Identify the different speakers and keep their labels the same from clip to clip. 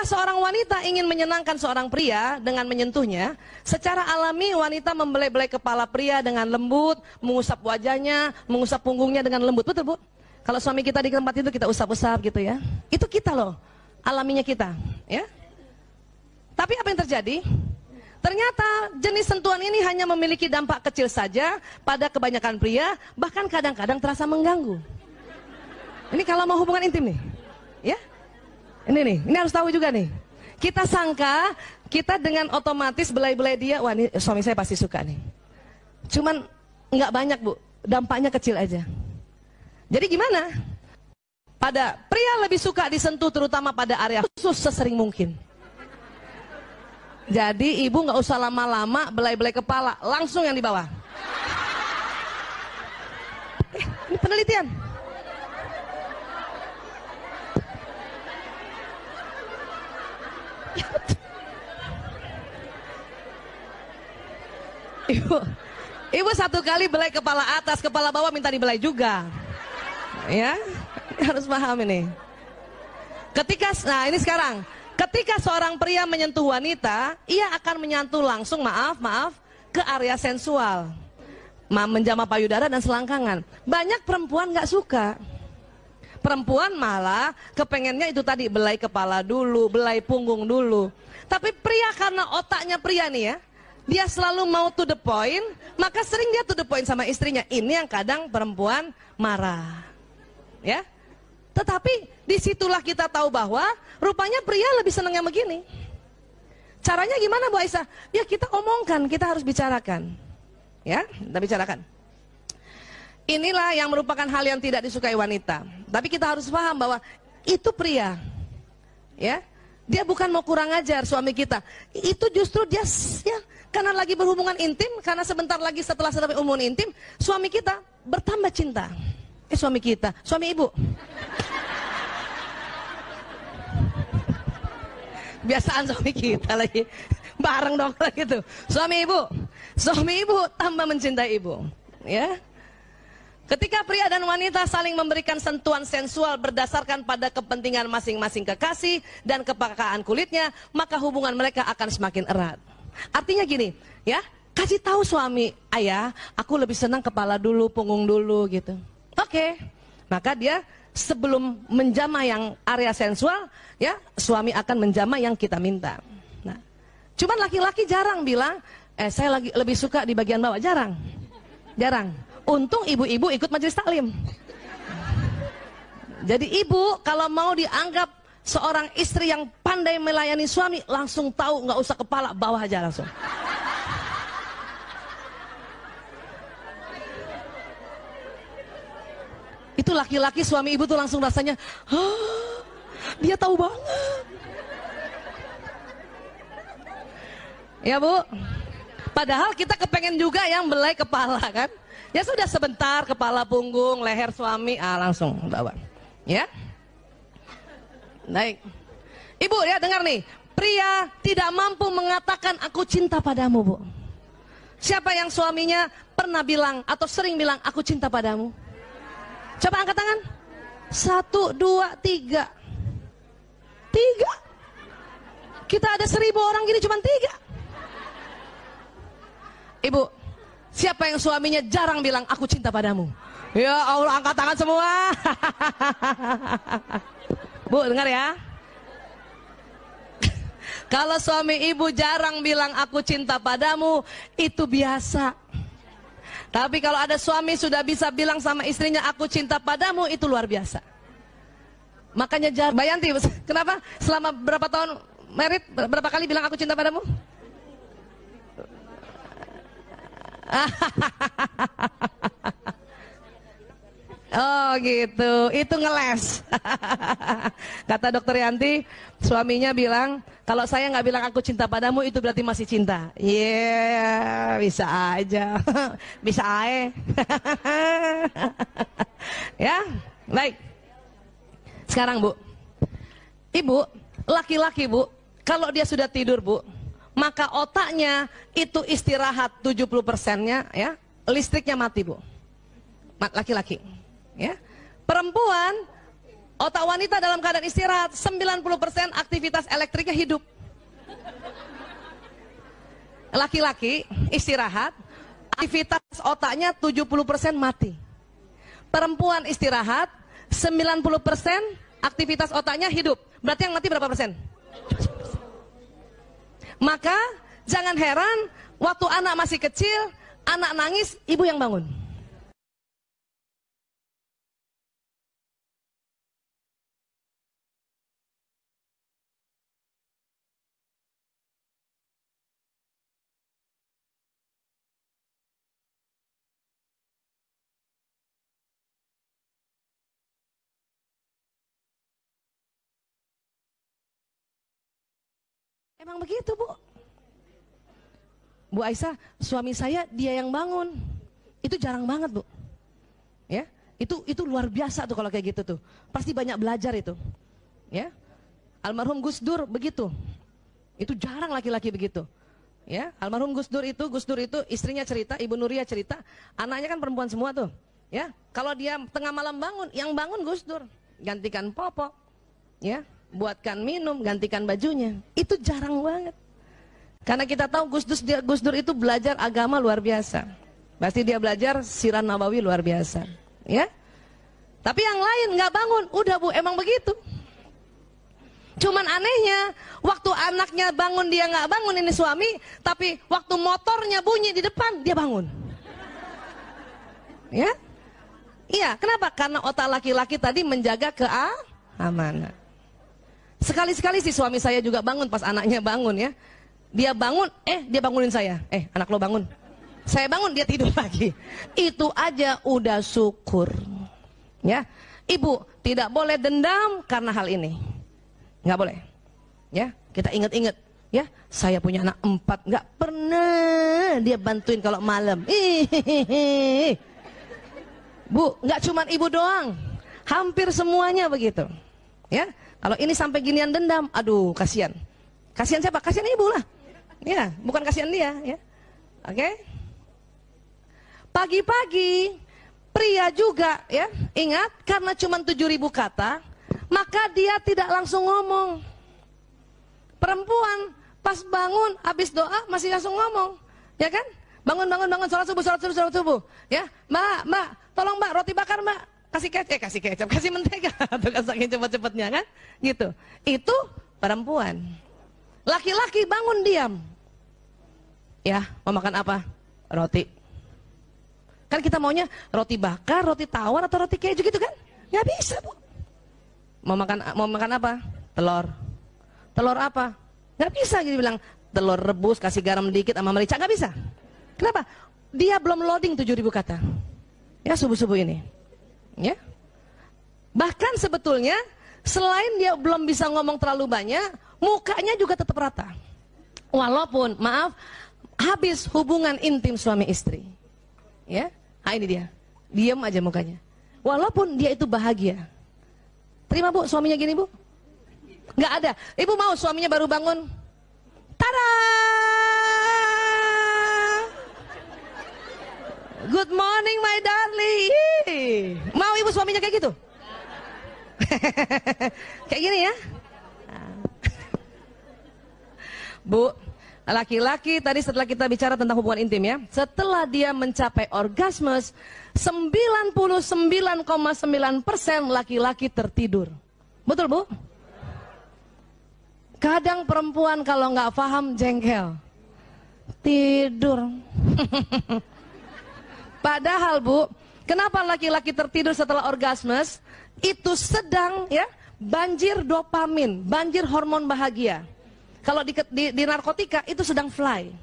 Speaker 1: seorang wanita ingin menyenangkan seorang pria dengan menyentuhnya, secara alami wanita membelai-belai kepala pria dengan lembut, mengusap wajahnya, mengusap punggungnya dengan lembut. Betul, Bu? Kalau suami kita di tempat itu kita usap-usap gitu ya. Itu kita loh, alaminya kita, ya. Tapi apa yang terjadi? Ternyata jenis sentuhan ini hanya memiliki dampak kecil saja pada kebanyakan pria, bahkan kadang-kadang terasa mengganggu. Ini kalau mau hubungan intim nih, ya. Ini harus tahu juga nih. Kita sangka kita dengan otomatis belai-belai dia, wah ini suami saya pasti suka nih. Cuman nggak banyak, Bu, dampaknya kecil aja. Jadi gimana? Pada pria lebih suka disentuh terutama pada area khusus sesering mungkin. Jadi ibu nggak usah lama-lama belai-belai kepala, langsung yang di bawah. Ini penelitian. Ibu satu kali belai kepala atas, kepala bawah minta dibelai juga. Ya, harus paham ini. Nah ini sekarang, ketika seorang pria menyentuh wanita, ia akan menyentuh langsung, maaf, ke area sensual, menjamah payudara dan selangkangan. Banyak perempuan nggak suka. Perempuan malah kepengennya itu tadi, belai kepala dulu, belai punggung dulu. Tapi pria karena otaknya pria nih ya, dia selalu mau to the point, maka sering dia to the point sama istrinya. Ini yang kadang perempuan marah, ya. Tetapi disitulah kita tahu bahwa rupanya pria lebih senang yang begini. Caranya gimana, Bu Aisyah? Ya kita omongkan, kita harus bicarakan, ya, kita bicarakan. Inilah yang merupakan hal yang tidak disukai wanita. Tapi kita harus paham bahwa itu pria, ya. Dia bukan mau kurang ajar suami kita. Itu justru dia, ya, karena lagi berhubungan intim, karena sebentar lagi setelah hubungan intim, suami kita bertambah cinta. Suami kita, suami ibu. Biasaan suami kita lagi, bareng dong gitu. Suami ibu tambah mencintai ibu, ya. Ketika pria dan wanita saling memberikan sentuhan sensual berdasarkan pada kepentingan masing-masing kekasih dan kepekaan kulitnya, maka hubungan mereka akan semakin erat. Artinya gini, ya, kasih tahu suami, ayah, aku lebih senang kepala dulu, punggung dulu gitu. Oke, maka dia sebelum menjamah yang area sensual, ya, suami akan menjamah yang kita minta. Nah, cuman laki-laki jarang bilang, saya lebih suka di bagian bawah, jarang. Untung ibu-ibu ikut majelis taklim. Jadi ibu kalau mau dianggap seorang istri yang pandai melayani suami, langsung tahu, nggak usah kepala, bawah aja langsung. Itu laki-laki suami ibu tuh langsung rasanya, dia tahu banget. Ya Bu, padahal kita kepengen juga yang belai kepala kan. Ya sudah sebentar, kepala, punggung, leher suami, langsung bawa. Ya. Baik. Ibu ya dengar nih, pria tidak mampu mengatakan aku cinta padamu, Bu. Siapa yang suaminya pernah bilang atau sering bilang aku cinta padamu? Coba angkat tangan. 1, 2, 3. 3. Kita ada 1000 orang gini cuma 3. Ibu, siapa yang suaminya jarang bilang aku cinta padamu? Ya Allah, angkat tangan semua. Bu, dengar ya. Kalau suami ibu jarang bilang aku cinta padamu, itu biasa. Tapi kalau ada suami sudah bisa bilang sama istrinya aku cinta padamu, itu luar biasa. Makanya Bayanti, kenapa selama berapa tahun married, berapa kali bilang aku cinta padamu? Oh gitu, itu ngeles. Kata dokter Yanti, suaminya bilang, kalau saya nggak bilang aku cinta padamu, itu berarti masih cinta. Yeah, bisa aja, bisa aja. Ya, baik. Sekarang Bu, ibu, laki-laki Bu, kalau dia sudah tidur Bu, maka otaknya itu istirahat 70%-nya, ya, listriknya mati Bu. Laki-laki, ya. Perempuan Otak wanita dalam keadaan istirahat, 90% aktivitas elektriknya hidup. Laki-laki istirahat, aktivitas otaknya 70% mati. Perempuan istirahat, 90% aktivitas otaknya hidup. Berarti yang mati berapa persen? Maka jangan heran waktu anak masih kecil, anak nangis, ibu yang bangun. Emang begitu, Bu. Bu Aisyah, suami saya dia yang bangun. Itu jarang banget, Bu. Ya, itu luar biasa tuh kalau kayak gitu tuh. Pasti banyak belajar itu. Ya. Almarhum Gus Dur begitu. Itu jarang laki-laki begitu. Ya, almarhum Gus Dur itu istrinya cerita, Ibu Nuria cerita, anaknya kan perempuan semua tuh. Ya, kalau dia tengah malam bangun, yang bangun Gus Dur, gantikan popok. Ya. Buatkan minum, gantikan bajunya. Itu jarang banget. Karena kita tahu Gus Dur itu belajar agama luar biasa. Pasti dia belajar Sirah Nabawi luar biasa. Ya. Tapi yang lain nggak bangun. Udah Bu, emang begitu. Cuman anehnya, waktu anaknya bangun dia nggak bangun, ini suami. Tapi waktu motornya bunyi di depan, dia bangun. Ya. Iya, kenapa? Karena otak laki-laki tadi menjaga keamanan. Sekali-sekali si suami saya juga bangun pas anaknya bangun ya. Dia bangun, dia bangunin saya. Anak lo bangun. Saya bangun, dia tidur lagi. Itu aja udah syukur. Ya. Ibu, tidak boleh dendam karena hal ini. Nggak boleh. Ya, kita ingat-ingat. Ya, saya punya anak 4, nggak pernah dia bantuin kalau malam. Bu, nggak cuman ibu doang. Hampir semuanya begitu. Ya. Kalau ini sampai ginian dendam, aduh kasihan. Kasihan siapa? Kasihan ibu lah. Ya, bukan kasihan dia, ya. Oke? Pagi-pagi pria juga, ya. Ingat, karena cuma 7.000 kata, maka dia tidak langsung ngomong. Perempuan pas bangun habis doa masih langsung ngomong, ya kan? Bangun, sholat subuh. Ya, Mbak, tolong Mbak, roti bakar Mbak. Kasih kecap, kasih mentega, atau saking cepet-cepetnya kan, gitu. Itu perempuan. Laki-laki bangun diam. Ya, mau makan apa? Roti. Kan kita maunya roti bakar, roti tawar atau roti keju gitu kan? Nggak bisa Bu. Mau makan apa? Telur. Telur apa? Nggak bisa gitu bilang. Telur rebus, kasih garam dikit sama merica, nggak bisa. Kenapa? Dia belum loading 7.000 kata. Ya subuh-subuh ini. Ya. Bahkan sebetulnya selain dia belum bisa ngomong terlalu banyak, mukanya juga tetap rata. Walaupun maaf habis hubungan intim suami istri. Ya. Ini dia. Diam aja mukanya. Walaupun dia itu bahagia. Terima Bu, suaminya gini Bu? Nggak ada. Ibu mau suaminya baru bangun. Tada! Good morning my darling. Mau ibu suaminya kayak gitu? Kayak gini ya? Bu, laki-laki tadi setelah kita bicara tentang hubungan intim ya, setelah dia mencapai orgasme, 99,9% laki-laki tertidur. Betul Bu? Kadang perempuan kalau nggak paham jengkel, tidur. Padahal Bu, kenapa laki-laki tertidur setelah orgasme? Itu sedang ya banjir dopamin, banjir hormon bahagia. Kalau di narkotika itu sedang fly.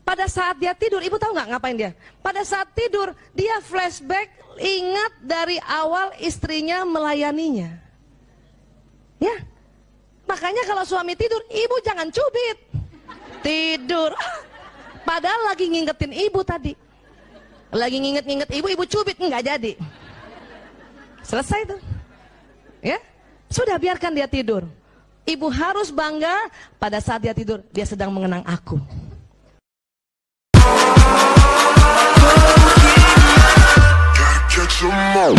Speaker 1: Pada saat dia tidur, ibu tahu nggak ngapain dia? Pada saat tidur dia flashback, ingat dari awal istrinya melayaninya. Ya, makanya kalau suami tidur, ibu jangan cubit. Tidur, padahal lagi ngingetin ibu tadi. Lagi nginget-nginget ibu cubit, nggak jadi. Selesai tuh. Ya, sudah biarkan dia tidur. Ibu harus bangga pada saat dia tidur, dia sedang mengenang aku. Catch 'em all.